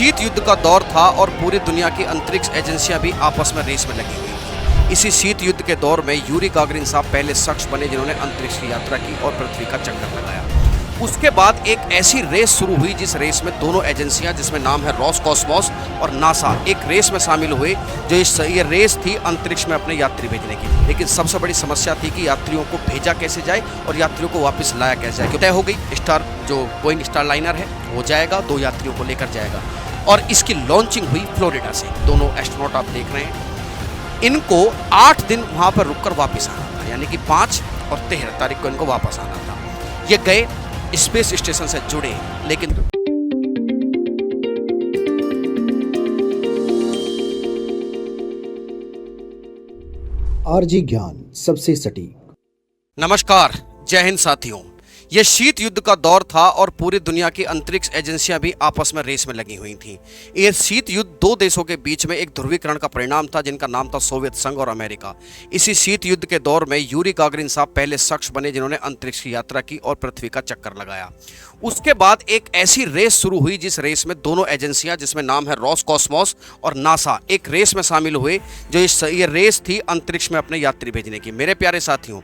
शीत युद्ध का दौर था और पूरी दुनिया की अंतरिक्ष एजेंसियां भी आपस में रेस में लगी हुई थी। इसी शीत युद्ध के दौर में यूरी गागरिन साहब पहले शख्स बने जिन्होंने अंतरिक्ष की यात्रा की और पृथ्वी का चक्कर लगाया। उसके बाद एक ऐसी रेस शुरू हुई जिस रेस में दोनों एजेंसियां, जिसमें नाम है रोसकॉस्मोस और नासा, एक रेस में शामिल हुए। जो ये रेस थी अंतरिक्ष में अपने यात्री भेजने की। लेकिन सबसे बड़ी समस्या थी कि यात्रियों को भेजा कैसे जाए और यात्रियों को वापस लाया कैसे जाए। तय हो गई, जो बोइंग स्टारलाइनर है वो जाएगा, 2 यात्रियों को लेकर जाएगा और इसकी लॉन्चिंग हुई फ्लोरिडा से। दोनों एस्ट्रोनॉट आप देख रहे हैं, इनको 8 दिन वहां पर रुककर वापस आना था, यानी कि 5 और 13 तारीख को इनको वापस आना था। ये गए, स्पेस स्टेशन से जुड़े, लेकिन आरजी ज्ञान सबसे सटीक। नमस्कार, जय हिंद साथियों। यह शीत युद्ध का दौर था और पूरी दुनिया की अंतरिक्ष एजेंसियां भी आपस में रेस में लगी हुई थीं। यह शीत युद्ध 2 देशों के बीच में एक ध्रुवीकरण का परिणाम था जिनका नाम था सोवियत संघ और अमेरिका। इसी शीत युद्ध के दौर में यूरी गागरिन साहब पहले शख्स बने जिन्होंने अंतरिक्ष की यात्रा की और पृथ्वी का चक्कर लगाया। उसके बाद एक ऐसी रेस शुरू हुई जिस रेस में दोनों एजेंसियां, जिसमें नाम है रोसकॉस्मोस और नासा, एक रेस में शामिल हुए। जो ये रेस थी अंतरिक्ष में अपने यात्री भेजने की। मेरे प्यारे साथियों,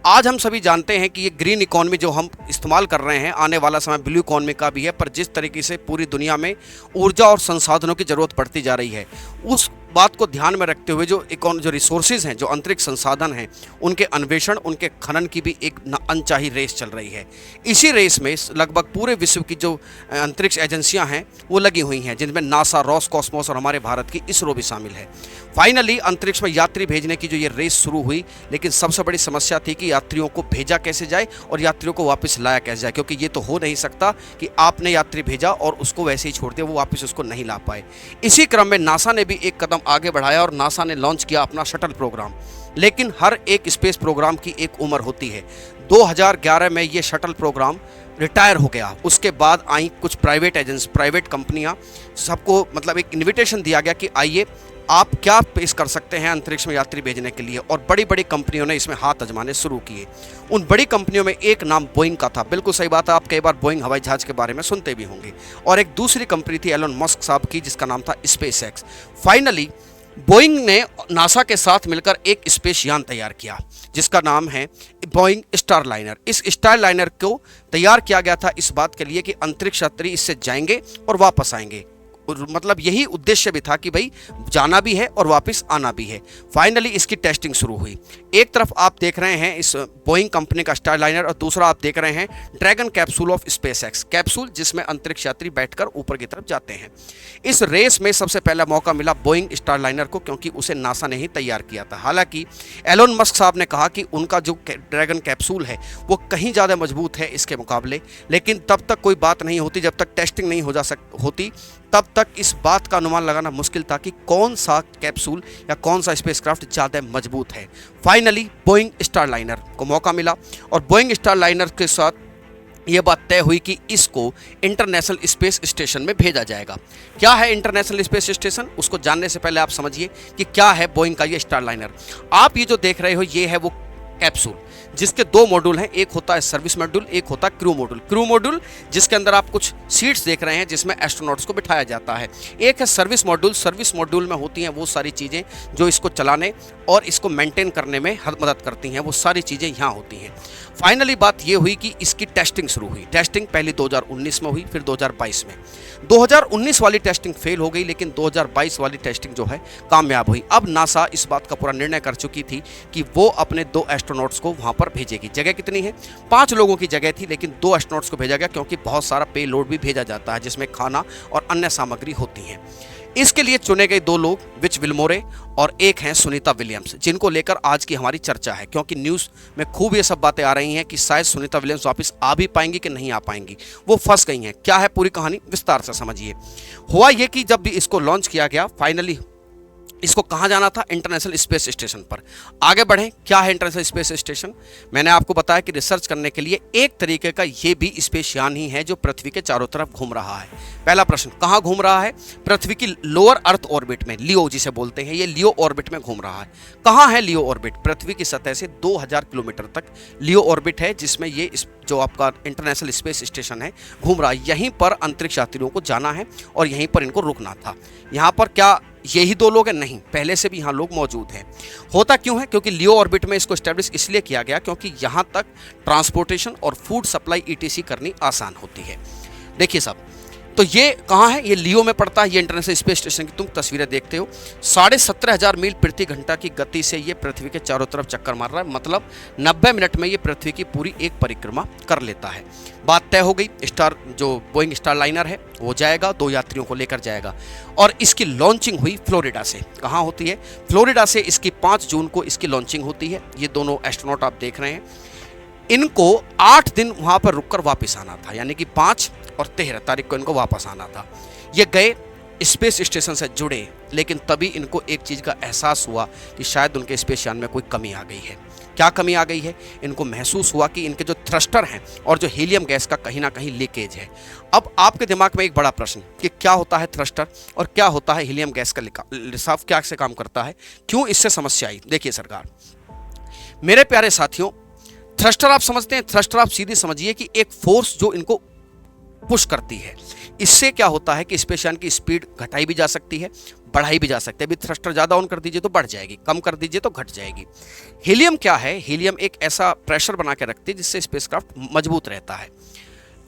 आज हम सभी जानते हैं कि ये ग्रीन इकोनॉमी जो हम इस्तेमाल कर रहे हैं, आने वाला समय ब्लू इकोनॉमी का भी है। पर जिस तरीके से पूरी दुनिया में ऊर्जा और संसाधनों की ज़रूरत पड़ती जा रही है, उस बात को ध्यान में रखते हुए जो रिसोर्सेज हैं, जो अंतरिक्ष संसाधन हैं, उनके अन्वेषण, उनके खनन की भी एक अनचाही रेस चल रही है। इसी रेस में लगभग पूरे विश्व की जो अंतरिक्ष एजेंसियां हैं वो लगी हुई हैं, जिनमें नासा, रोसकॉस्मोस और हमारे भारत की इसरो भी शामिल है। फाइनली अंतरिक्ष में यात्री भेजने की जो ये रेस शुरू हुई, लेकिन सबसे बड़ी समस्या थी कि यात्रियों को भेजा कैसे जाए और यात्रियों को वापस लाया कैसे जाए, क्योंकि ये तो हो नहीं सकता कि आपने यात्री भेजा और उसको वैसे ही छोड़ दिया, वो वापस उसको नहीं ला पाए। इसी क्रम में नासा ने भी एक कदम आगे बढ़ाया और नासा ने लॉन्च किया अपना शटल प्रोग्राम। लेकिन हर एक स्पेस प्रोग्राम की एक उम्र होती है। 2011 में ये शटल प्रोग्राम रिटायर हो गया। उसके बाद आई कुछ प्राइवेट कंपनियां, सबको मतलब एक इन्विटेशन दिया गया कि आइए, आप क्या पेश कर सकते हैं अंतरिक्ष में यात्री भेजने के लिए, और बड़ी बड़ी कंपनियों ने इसमें हाथ आजमाने शुरू किए। उन बड़ी कंपनियों में एक नाम बोइंग का था। बिल्कुल सही बात है, आप कई बार बोइंग हवाई जहाज के बारे में सुनते भी होंगे। और एक दूसरी कंपनी थी एलोन मस्क साहब की, जिसका नाम था स्पेसएक्स। फाइनली बोइंग ने नासा के साथ मिलकर एक स्पेस यान तैयार किया जिसका नाम है बोइंग स्टारलाइनर। इस स्टारलाइनर को तैयार किया गया था इस बात के लिए कि अंतरिक्ष यात्री इससे जाएंगे और वापस आएंगे। मतलब यही उद्देश्य भी था कि भाई जाना भी है और वापस आना भी है। फाइनली इसकी टेस्टिंग शुरू हुई। एक तरफ आप देख रहे हैं इस बोइंग कंपनी का स्टारलाइनर और दूसरा आप देख रहे हैं dragon capsule of SpaceX, capsule जिसमें अंतरिक्ष यात्री बैठकर ऊपर की तरफ जाते हैं। इस रेस में सबसे पहला मौका मिला बोइंग स्टारलाइनर को, क्योंकि उसे नासा ने ही तैयार किया था। हालांकि एलोन मस्क साहब ने कहा कि उनका जो ड्रैगन कैप्सूल है वो कहीं ज़्यादा मजबूत है इसके मुकाबले, लेकिन तब तक कोई बात नहीं होती जब तक टेस्टिंग नहीं हो होती। तब तक इस बात का अनुमान लगाना मुश्किल था कि कौन सा कैप्सूल या कौन सा स्पेसक्राफ्ट ज़्यादा मजबूत है। फाइनली बोइंग स्टारलाइनर को मौका मिला और बोइंग स्टारलाइनर के साथ ये बात तय हुई कि इसको इंटरनेशनल स्पेस स्टेशन में भेजा जाएगा। क्या है इंटरनेशनल स्पेस स्टेशन, उसको जानने से पहले आप समझिए कि क्या है बोइंग का ये स्टारलाइनर। आप ये जो देख रहे हो ये है वो कैप्सूल, जिसके 2 मॉड्यूल हैं। एक होता है सर्विस मॉड्यूल, एक होता है क्रू मॉड्यूल। क्रू मॉड्यूल जिसके अंदर आप कुछ सीट्स देख रहे हैं जिसमें एस्ट्रोनॉट्स को बिठाया जाता है। एक है सर्विस मॉड्यूल। सर्विस मॉड्यूल में होती हैं वो सारी चीज़ें जो इसको चलाने और इसको मेंटेन करने में मदद करती हैं, वो सारी चीज़ें यहाँ होती हैं। फाइनली बात ये हुई कि इसकी टेस्टिंग शुरू हुई। टेस्टिंग पहले 2019 में हुई, फिर 2022 में। 2019 वाली टेस्टिंग फेल हो गई, लेकिन 2022 वाली टेस्टिंग जो है कामयाब हुई। अब नासा इस बात का पूरा निर्णय कर चुकी थी कि वो अपने 2 एस्ट्रोनॉट्स को वहाँ पर भेजेगी। जगह कितनी है? 5 लोगों की जगह थी, लेकिन 2 एस्ट्रोनॉट्स को भेजा गया क्योंकि बहुत सारा पे लोड भी भेजा जाता है जिसमें खाना और अन्य सामग्री होती हैं। इसके लिए चुने गए 2 लोग, विच विल्मोरे और एक हैं सुनीता विलियम्स, जिनको लेकर आज की हमारी चर्चा है। क्योंकि न्यूज़ में खूब ये सब बातें आ रही हैं कि शायद सुनीता विलियम्स वापस आ भी पाएंगी कि नहीं आ पाएंगी, वो फंस गई हैं। क्या है पूरी कहानी, विस्तार से समझिए। हुआ ये कि जब भी इसको लॉन्च किया गया, फाइनली इसको कहाँ जाना था? इंटरनेशनल स्पेस स्टेशन पर। आगे बढ़ें, क्या है इंटरनेशनल स्पेस स्टेशन? मैंने आपको बताया कि रिसर्च करने के लिए एक तरीके का ये भी स्पेस यान ही है जो पृथ्वी के चारों तरफ घूम रहा है। पहला प्रश्न, कहाँ घूम रहा है? पृथ्वी की लोअर अर्थ ऑर्बिट में, लियो जिसे बोलते हैं, ये लियो ऑर्बिट में घूम रहा है। कहाँ है लियो ऑर्बिट? पृथ्वी की सतह से 2000 किलोमीटर तक लियो ऑर्बिट है, जिसमें ये जो आपका इंटरनेशनल स्पेस स्टेशन है घूम रहा है। यहीं पर अंतरिक्ष यात्रियों को जाना है और यहीं पर इनको रुकना था। यहाँ पर क्या यही दो लोग हैं? नहीं, पहले से भी यहाँ लोग मौजूद हैं। होता क्यों है? क्योंकि लियो ऑर्बिट में इसको एस्टेब्लिश इसलिए किया गया क्योंकि यहाँ तक ट्रांसपोर्टेशन और फूड सप्लाई ईटीसी करनी आसान होती है। देखिए साहब, तो ये कहाँ है? ये लियो में पड़ता है। ये इंटरनेशनल स्पेस स्टेशन की तुम तस्वीरें देखते हो। 17,500 मील प्रति घंटा की गति से ये पृथ्वी के चारों तरफ चक्कर मार रहा है, मतलब 90 मिनट में ये पृथ्वी की पूरी एक परिक्रमा कर लेता है। बात तय हो गई। जो बोइंग स्टार लाइनर है वो जाएगा, 2 यात्रियों को लेकर जाएगा और इसकी लॉन्चिंग हुई फ्लोरिडा से। कहाँ होती है? फ्लोरिडा से इसकी 5 जून को इसकी लॉन्चिंग होती है। ये दोनों एस्ट्रोनॉट आप देख रहे हैं, इनको 8 दिन वहाँ पर रुककर वापस आना था, यानी कि 5 और 13 तारीख को इनको वापस आना था। ये गए, स्पेस स्टेशन से जुड़े, लेकिन तभी इनको एक चीज़ का एहसास हुआ कि शायद उनके स्पेस यान में कोई कमी आ गई है। क्या कमी आ गई है? इनको महसूस हुआ कि इनके जो थ्रस्टर हैं और जो हीलियम गैस का कहीं ना कहीं लीकेज है। अब आपके दिमाग में एक बड़ा प्रश्न कि क्या होता है थ्रस्टर और क्या होता है हीलियम गैस का रिसाव, क्या से काम करता है, क्यों इससे समस्या आई? देखिए सरकार, मेरे प्यारे साथियों, थ्रस्टर आप समझते हैं? थ्रस्टर आप सीधे समझिए कि एक फोर्स जो इनको पुश करती है। इससे क्या होता है कि स्पेस यान की स्पीड घटाई भी जा सकती है, बढ़ाई भी जा सकती है। अभी थ्रस्टर ज़्यादा ऑन कर दीजिए तो बढ़ जाएगी, कम कर दीजिए तो घट जाएगी। हीलियम क्या है? हीलियम एक ऐसा प्रेशर बना के रखती है जिससे स्पेसक्राफ्ट मजबूत रहता है।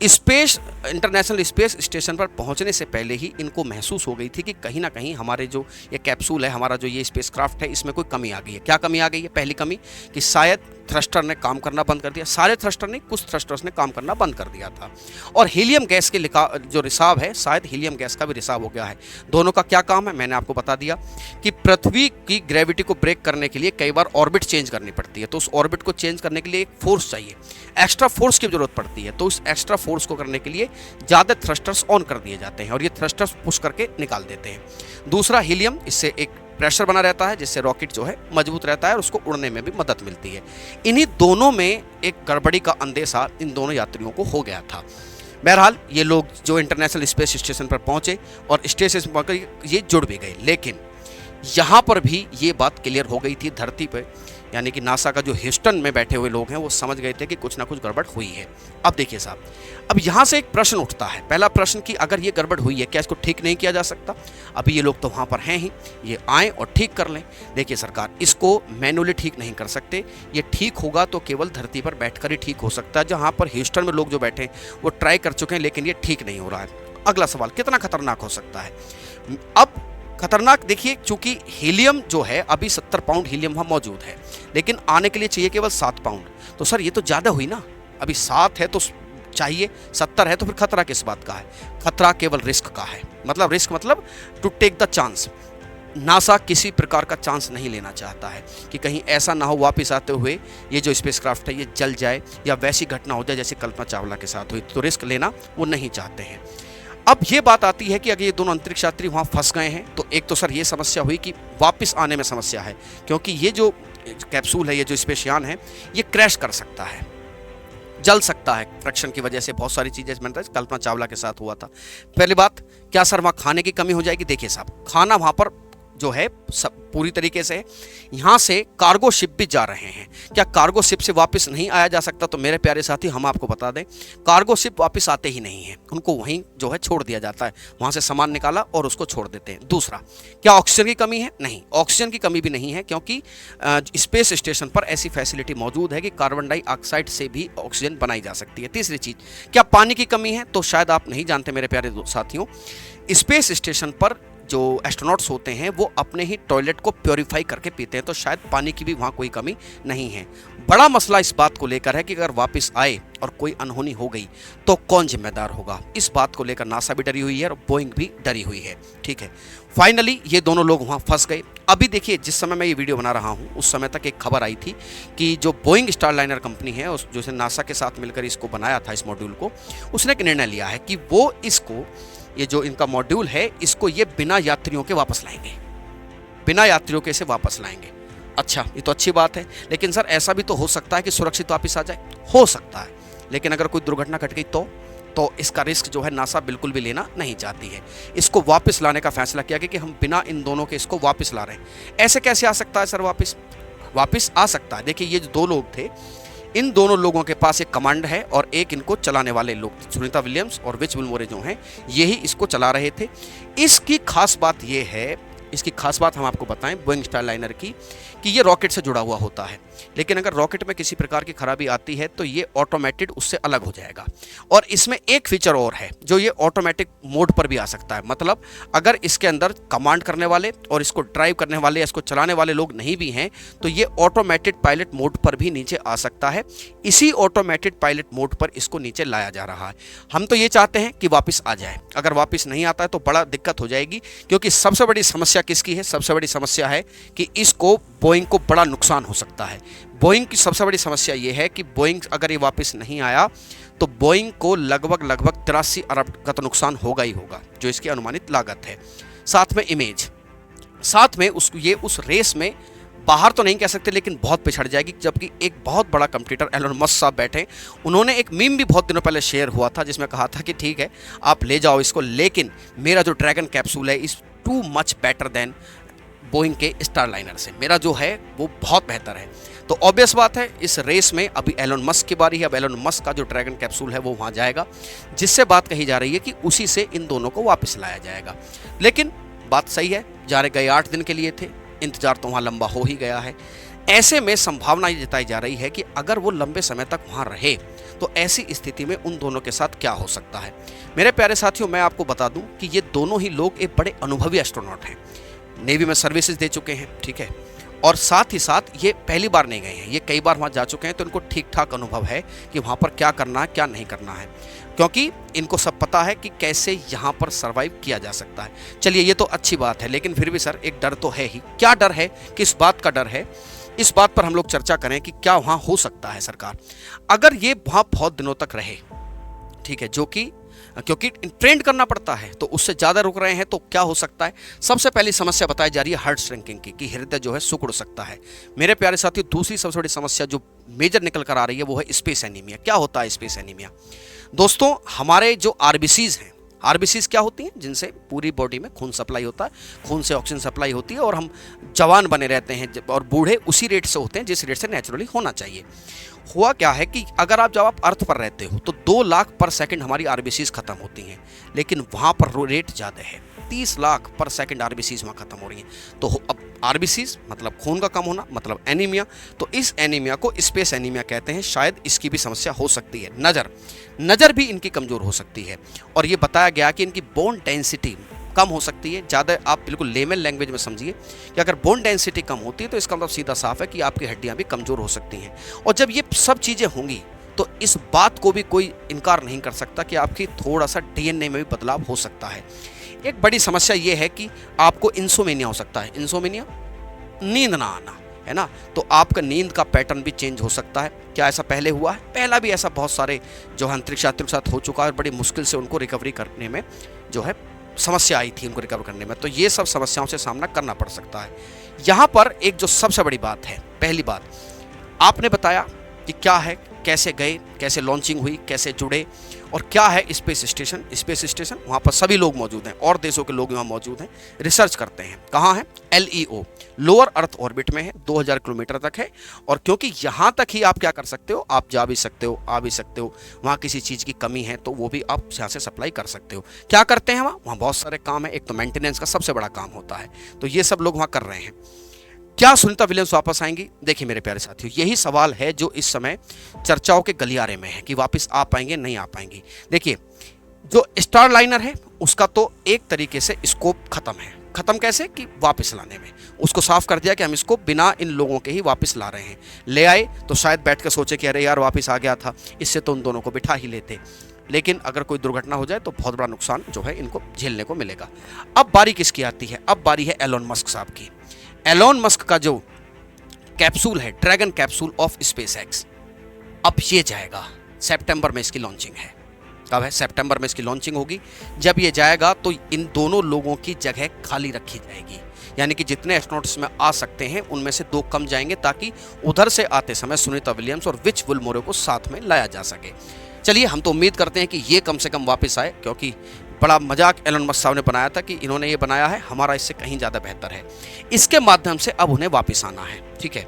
इंटरनेशनल स्पेस स्टेशन पर पहुंचने से पहले ही इनको महसूस हो गई थी कि कहीं ना कहीं हमारे जो ये कैप्सूल है, हमारा जो ये स्पेसक्राफ्ट है, इसमें कोई कमी आ गई है। क्या कमी आ गई है? पहली कमी कि शायद थ्रस्टर ने काम करना बंद कर दिया। सारे थ्रस्टर नहीं, कुछ थ्रस्टर्स ने काम करना बंद कर दिया था। और हीलियम गैस के जो रिसाव है, शायद हीलियम गैस का भी रिसाव हो गया है। दोनों का क्या काम है? मैंने आपको बता दिया कि पृथ्वी की ग्रेविटी को ब्रेक करने के लिए कई बार ऑर्बिट चेंज करनी पड़ती है, तो उस ऑर्बिट को चेंज करने के लिए एक फोर्स चाहिए, एक्स्ट्रा फोर्स की जरूरत पड़ती है। तो उस एक्स्ट्रा फोर्स को करने के लिए ज़्यादा थ्रस्टर्स ऑन कर दिए जाते हैं और ये थ्रस्टर्स पुश करके निकाल देते हैं। दूसरा, हीलियम, इससे एक प्रेशर बना रहता है जिससे रॉकेट जो है मजबूत रहता है और उसको उड़ने में भी मदद मिलती है। इन्हीं दोनों में एक गड़बड़ी का अंदेशा इन दोनों यात्रियों को हो गया था। बहरहाल ये लोग जो इंटरनेशनल स्पेस स्टेशन पर पहुंचे और स्टेशन पर ये जुड़ भी गए, लेकिन यहाँ पर भी ये बात क्लियर हो गई थी धरती पर, यानी कि नासा का जो ह्यूस्टन में बैठे हुए लोग हैं वो समझ गए थे कि कुछ ना कुछ गड़बड़ हुई है। अब देखिए साहब, अब यहाँ से एक प्रश्न उठता है। पहला प्रश्न कि अगर ये गड़बड़ हुई है, क्या इसको ठीक नहीं किया जा सकता? अभी ये लोग तो वहाँ पर हैं ही, ये आएँ और ठीक कर लें। देखिए सरकार, इसको मैनुअली ठीक नहीं कर सकते। ये ठीक होगा तो केवल धरती पर बैठकर ही ठीक हो सकता है। जहाँ पर ह्यूस्टन में लोग जो बैठे हैं वो ट्राई कर चुके हैं, लेकिन ये ठीक नहीं हो रहा है। अगला सवाल, कितना खतरनाक हो सकता है? अब खतरनाक देखिए, चूंकि हीलियम जो है अभी 70 पाउंड हीलियम वहाँ मौजूद है, लेकिन आने के लिए चाहिए केवल 7 पाउंड। तो सर ये तो ज़्यादा हुई ना, अभी 7 है तो चाहिए 70 है, तो फिर खतरा किस बात का है? खतरा केवल रिस्क का है। मतलब रिस्क मतलब to take the chance. NASA किसी प्रकार का चांस नहीं लेना चाहता है कि कहीं ऐसा ना हो वापस आते हुए ये जो स्पेसक्राफ्ट है ये जल जाए या वैसी घटना हो जाए जैसे कल्पना चावला के साथ हुई। तो रिस्क लेना वो नहीं चाहते हैं। अब ये बात आती है कि अगर ये दोनों अंतरिक्ष यात्री वहाँ फंस गए हैं तो एक तो सर ये समस्या हुई कि वापस आने में समस्या है, क्योंकि ये जो कैप्सूल है, ये जो स्पेस यान है, ये क्रैश कर सकता है, जल सकता है फ्रिक्शन की वजह से। बहुत सारी चीज़ें कल्पना चावला के साथ हुआ था। पहली बात, क्या सर वहाँ खाने की कमी हो जाएगी? देखिए साहब, खाना वहाँ पर जो है पूरी तरीके से, यहाँ से कार्गो शिप भी जा रहे हैं। क्या कार्गो शिप से वापस नहीं आया जा सकता? तो मेरे प्यारे साथी, हम आपको बता दें, कार्गो शिप वापस आते ही नहीं है, उनको वहीं जो है छोड़ दिया जाता है। वहाँ से सामान निकाला और उसको छोड़ देते हैं। दूसरा, क्या ऑक्सीजन की कमी है? नहीं, ऑक्सीजन की कमी भी नहीं है, क्योंकि स्पेस स्टेशन पर ऐसी फैसिलिटी मौजूद है कि कार्बन डाइऑक्साइड से भी ऑक्सीजन बनाई जा सकती है। तीसरी चीज़, क्या पानी की कमी है? तो शायद आप नहीं जानते मेरे प्यारे साथियों, स्पेस स्टेशन पर जो एस्ट्रोनॉट्स होते हैं वो अपने ही टॉयलेट को प्योरीफाई करके पीते हैं, तो शायद पानी की भी वहाँ कोई कमी नहीं है। बड़ा मसला इस बात को लेकर है कि अगर वापस आए और कोई अनहोनी हो गई तो कौन जिम्मेदार होगा? इस बात को लेकर नासा भी डरी हुई है और बोइंग भी डरी हुई है। ठीक है, फाइनली ये दोनों लोग वहाँ फंस गए। अभी देखिए, जिस समय मैं ये वीडियो बना रहा हूँ उस समय तक एक खबर आई थी कि जो बोइंग स्टारलाइनर कंपनी है, जो नासा के साथ मिलकर इसको बनाया था, इस मॉड्यूल को, उसने एक निर्णय लिया है कि वो इसको, ये जो इनका मॉड्यूल है, इसको ये बिना यात्रियों के वापस लाएंगे। बिना यात्रियों के इसे वापस लाएंगे। अच्छा, ये तो अच्छी बात है, लेकिन सर ऐसा भी तो हो सकता है कि सुरक्षित वापस आ जाए। हो सकता है, लेकिन अगर कोई दुर्घटना घट गई तो इसका रिस्क जो है नासा बिल्कुल भी लेना नहीं चाहती है। इसको वापस लाने का फैसला किया गया कि हम बिना इन दोनों के इसको वापस ला रहे हैं। ऐसे कैसे आ सकता है सर वापस आ सकता है। देखिए, ये जो दो लोग थे, इन दोनों लोगों के पास एक कमांड है और एक इनको चलाने वाले लोग, सुनीता विलियम्स और विच विल्मोरे जो हैं, यही इसको चला रहे थे। इसकी खास बात ये है, इसकी खास बात हम आपको बताएं बोइंग स्टारलाइनर की, कि ये रॉकेट से जुड़ा हुआ होता है। लेकिन अगर रॉकेट में किसी प्रकार की खराबी आती है तो ये ऑटोमेटेड उससे अलग हो जाएगा। और इसमें एक फीचर और है, जो ये ऑटोमेटिक मोड पर भी आ सकता है। मतलब अगर इसके अंदर कमांड करने वाले और इसको ड्राइव करने वाले या इसको चलाने वाले लोग नहीं भी हैं, तो ये ऑटोमेटेड पायलट मोड पर भी नीचे आ सकता है। इसी ऑटोमेटेड पायलट मोड पर इसको नीचे लाया जा रहा है। हम तो ये चाहते हैं कि वापस आ जाए। अगर वापस नहीं आता है तो बड़ा दिक्कत हो जाएगी, क्योंकि सबसे बड़ी समस्या किसकी है? सबसे बड़ी समस्या है कि इसको बोइंग को बड़ा नुकसान हो सकता है। बोइंग की सबसे बड़ी समस्या यह है कि बोइंग अगर ये वापस नहीं आया तो बोइंग को लगभग 83 अरब का तो नुकसान होगा ही होगा, जो इसकी अनुमानित लागत है। साथ में इमेज, साथ में ये उस रेस में बाहर तो नहीं कह सकते, लेकिन बहुत पिछड़ जाएगी। जबकि एक बहुत बड़ा कंप्यूटर एलोन मस्क साहब बैठे, उन्होंने एक मीम भी बहुत दिनों पहले शेयर हुआ था जिसमें कहा था कि ठीक है आप ले जाओ इसको, लेकिन मेरा जो ड्रैगन कैप्सूल है is too much better than Boeing के स्टारलाइनर से। मेरा जो है वो बहुत बेहतर है। तो ऑब्वियस बात है, इस रेस में अभी एलोन मस्क की बारी है। अब एलोन मस्क का जो ड्रैगन कैप्सूल है वो वहाँ जाएगा, जिससे बात कही जा रही है कि उसी से इन दोनों को वापस लाया जाएगा। लेकिन बात सही है, जा रहे गए 8 दिन के लिए थे, इंतजार तो वहाँ लंबा हो ही गया है। ऐसे में संभावना ये जताई जा रही है कि अगर वो लंबे समय तक वहाँ रहे तो ऐसी स्थिति में उन दोनों के साथ क्या हो सकता है। मेरे प्यारे साथियों, मैं आपको बता दूं कि ये दोनों ही लोग एक बड़े अनुभवी एस्ट्रोनॉट हैं, नेवी में सर्विसेज दे चुके हैं, ठीक है, और साथ ही साथ ये पहली बार नहीं गए हैं, ये कई बार वहाँ जा चुके हैं, तो इनको ठीक ठाक अनुभव है कि वहाँ पर क्या करना है क्या नहीं करना है, क्योंकि इनको सब पता है कि कैसे यहाँ पर सर्वाइव किया जा सकता है। चलिए, ये तो अच्छी बात है, लेकिन फिर भी सर एक डर तो है ही। क्या डर है, किस बात का डर है, इस बात पर हम लोग चर्चा करें कि क्या वहाँ हो सकता है सरकार अगर ये वहाँ बहुत दिनों तक रहे, ठीक है, जो कि क्योंकि ट्रेंड करना पड़ता है तो उससे ज़्यादा रुक रहे हैं, तो क्या हो सकता है। सबसे पहली समस्या बताई जा रही है हार्ट श्रिंकिंग की, कि हृदय जो है सिकुड़ सकता है। मेरे प्यारे साथियों, दूसरी सबसे बड़ी समस्या जो मेजर निकल कर आ रही है वो है स्पेस एनीमिया। क्या होता है स्पेस एनीमिया? दोस्तों, हमारे जो आरबीसीज हैं, आरबीसीज क्या होती हैं? जिनसे पूरी बॉडी में खून सप्लाई होता है, खून से ऑक्सीजन सप्लाई होती है और हम जवान बने रहते हैं, और बूढ़े उसी रेट से होते हैं जिस रेट से नेचुरली होना चाहिए। हुआ क्या है कि अगर जब आप अर्थ पर रहते हो तो 2 लाख पर सेकंड हमारी आरबीसीज खत्म होती हैं, लेकिन वहाँ पर रेट ज़्यादा है, 30 लाख पर सेकंड आरबीसीज वहाँ खत्म हो रही हैं। तो अब आरबीसीज मतलब खून का कम होना, मतलब एनीमिया। तो इस एनीमिया को स्पेस एनीमिया कहते हैं। शायद इसकी भी समस्या हो सकती है। नज़र भी इनकी कमज़ोर हो सकती है, और ये बताया गया कि इनकी बोन डेंसिटी कम हो सकती है। ज़्यादा आप बिल्कुल लेमन लैंग्वेज में समझिए कि अगर बोन डेंसिटी कम होती है तो इसका मतलब सीधा साफ है कि आपकी हड्डियां भी कमज़ोर हो सकती हैं। और जब ये सब चीज़ें होंगी तो इस बात को भी कोई इनकार नहीं कर सकता कि आपकी थोड़ा सा डीएनए में भी बदलाव हो सकता है। एक बड़ी समस्या ये है कि आपको इंसोमेनिया हो सकता है। इंसोमेनिया, नींद ना आना, है ना। तो आपका नींद का पैटर्न भी चेंज हो सकता है। क्या ऐसा पहले हुआ है? पहला भी ऐसा बहुत सारे जो अंतरिक्ष यात्रियों के साथ हो चुका है, और बड़ी मुश्किल से उनको रिकवरी करने में जो है समस्या आई थी, उनको रिकवर करने में। तो ये सब समस्याओं से सामना करना पड़ सकता है। यहाँ पर एक जो सबसे बड़ी बात है, पहली बात आपने बताया कि क्या है, कैसे गए, कैसे लॉन्चिंग हुई, कैसे जुड़े, और क्या है स्पेस स्टेशन। स्पेस स्टेशन वहाँ पर सभी लोग मौजूद हैं, और देशों के लोग वहाँ मौजूद हैं, रिसर्च करते हैं। कहाँ है? LEO, लोअर अर्थ ऑर्बिट में है, 2000 किलोमीटर तक है। और क्योंकि यहाँ तक ही आप क्या कर सकते हो, आप जा भी सकते हो, आ भी सकते हो। वहाँ किसी चीज़ की कमी है तो वो भी आप यहाँ से सप्लाई कर सकते हो। क्या करते हैं वहाँ बहुत सारे काम है। एक तो मेंटेनेंस का सबसे बड़ा काम होता है, तो ये सब लोग वहाँ कर रहे हैं। क्या सुनीता विलियम्स वापस आएंगी? देखिए मेरे प्यारे साथियों, यही सवाल है जो इस समय चर्चाओं के गलियारे में है कि वापस आ पाएंगे, नहीं आ पाएंगी। देखिए, जो स्टारलाइनर है उसका तो एक तरीके से स्कोप खत्म है। खत्म कैसे? कि वापस लाने में उसको साफ कर दिया कि हम इसको बिना इन लोगों के ही वापस ला रहे हैं। ले आए तो शायद बैठ कर सोचे कि अरे यार वापस आ गया था, इससे तो उन दोनों को बिठा ही लेते। लेकिन अगर कोई दुर्घटना हो जाए तो बहुत बड़ा नुकसान जो है इनको झेलने को मिलेगा। अब बारी किसकी आती है? अब बारी है एलोन मस्क साहब की। एलोन मस्क का जो कैप्सूल है, ड्रैगन कैप्सूल ऑफ स्पेसएक्स, अब ये जाएगा। सितंबर में इसकी लॉन्चिंग है। कब है? सितंबर में इसकी लॉन्चिंग होगी। जब ये जाएगा तो इन दोनों लोगों की जगह खाली रखी जाएगी। यानी कि जितने एस्ट्रोनॉट इसमें आ सकते हैं उनमें से 2 कम जाएंगे, ताकि उधर से आते समय सुनीता विलियम्स और विच वुलमोरे को साथ में लाया जा सके। चलिए, हम तो उम्मीद करते हैं कि ये कम से कम वापस आए, क्योंकि बड़ा मजाक एलन मस्क साहब ने बनाया था कि इन्होंने ये बनाया है, हमारा इससे कहीं ज़्यादा बेहतर है। इसके माध्यम से अब उन्हें वापस आना है। ठीक है,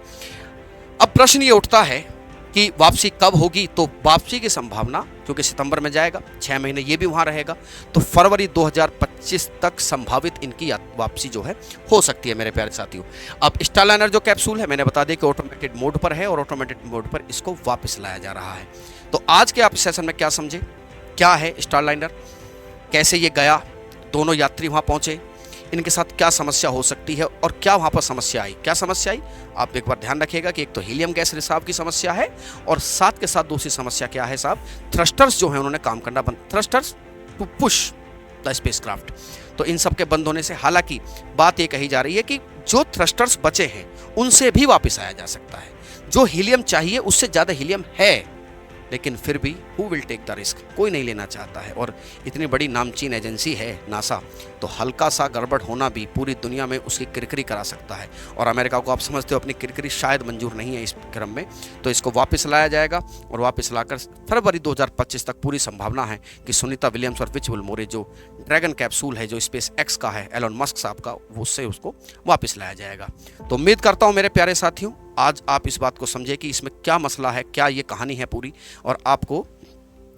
अब प्रश्न ये उठता है कि वापसी कब होगी। तो वापसी की संभावना, क्योंकि सितंबर में जाएगा, 6 महीने ये भी वहाँ रहेगा, तो फरवरी 2025 तक संभावित इनकी वापसी जो है हो सकती है मेरे प्यारे साथियों। अब स्टारलाइनर जो कैप्सूल है, मैंने बता दिया कि ऑटोमेटेड मोड पर है और ऑटोमेटेड मोड पर इसको वापस लाया जा रहा है। तो आज के आप सेशन में क्या समझे, क्या है स्टारलाइनर, कैसे ये गया, दोनों यात्री वहाँ पहुँचे, इनके साथ क्या समस्या हो सकती है और क्या वहाँ पर समस्या आई, क्या समस्या आई। आप एक बार ध्यान रखिएगा कि एक तो हीलियम गैस रिसाव की समस्या है और साथ के साथ दूसरी समस्या क्या है साहब, थ्रस्टर्स जो है उन्होंने काम करना बंद, thrusters to push the spacecraft. तो इन सब के बंद होने से, हालांकि बात ये कही जा रही है कि जो थ्रस्टर्स बचे हैं उनसे भी वापस आया जा सकता है। जो हीलियम चाहिए उससे ज़्यादा हीलियम है, लेकिन फिर भी who will take the risk, कोई नहीं लेना चाहता है। और इतनी बड़ी नामचीन एजेंसी है नासा, तो हल्का सा गड़बड़ होना भी पूरी दुनिया में उसकी किरकिरी करा सकता है। और अमेरिका को आप समझते हो अपनी किरकिरी शायद मंजूर नहीं है इस क्रम में, तो इसको वापस लाया जाएगा और वापस लाकर फरवरी 2025 तक पूरी संभावना है कि सुनीता विलियम्स और विच वुलमोरे जो ड्रैगन कैप्सूल है जो स्पेस एक्स का है, एलन मस्क साहब का, उससे उसको वापस लाया जाएगा। तो उम्मीद करता हूँ मेरे प्यारे साथियों आज आप इस बात को समझे कि इसमें क्या मसला है, क्या ये कहानी है पूरी, और आपको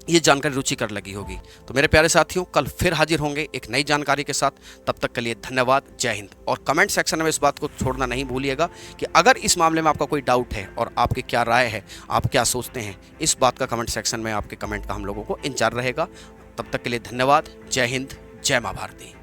ये जानकारी रुचिकर लगी होगी। तो मेरे प्यारे साथियों, कल फिर हाजिर होंगे एक नई जानकारी के साथ। तब तक के लिए धन्यवाद, जय हिंद। और कमेंट सेक्शन में इस बात को छोड़ना नहीं भूलिएगा कि अगर इस मामले में आपका कोई डाउट है और आपकी क्या राय है, आप क्या सोचते हैं, इस बात का कमेंट सेक्शन में आपके कमेंट का हम लोगों को इंतजार रहेगा। तब तक के लिए धन्यवाद, जय हिंद, जय माँ भारती।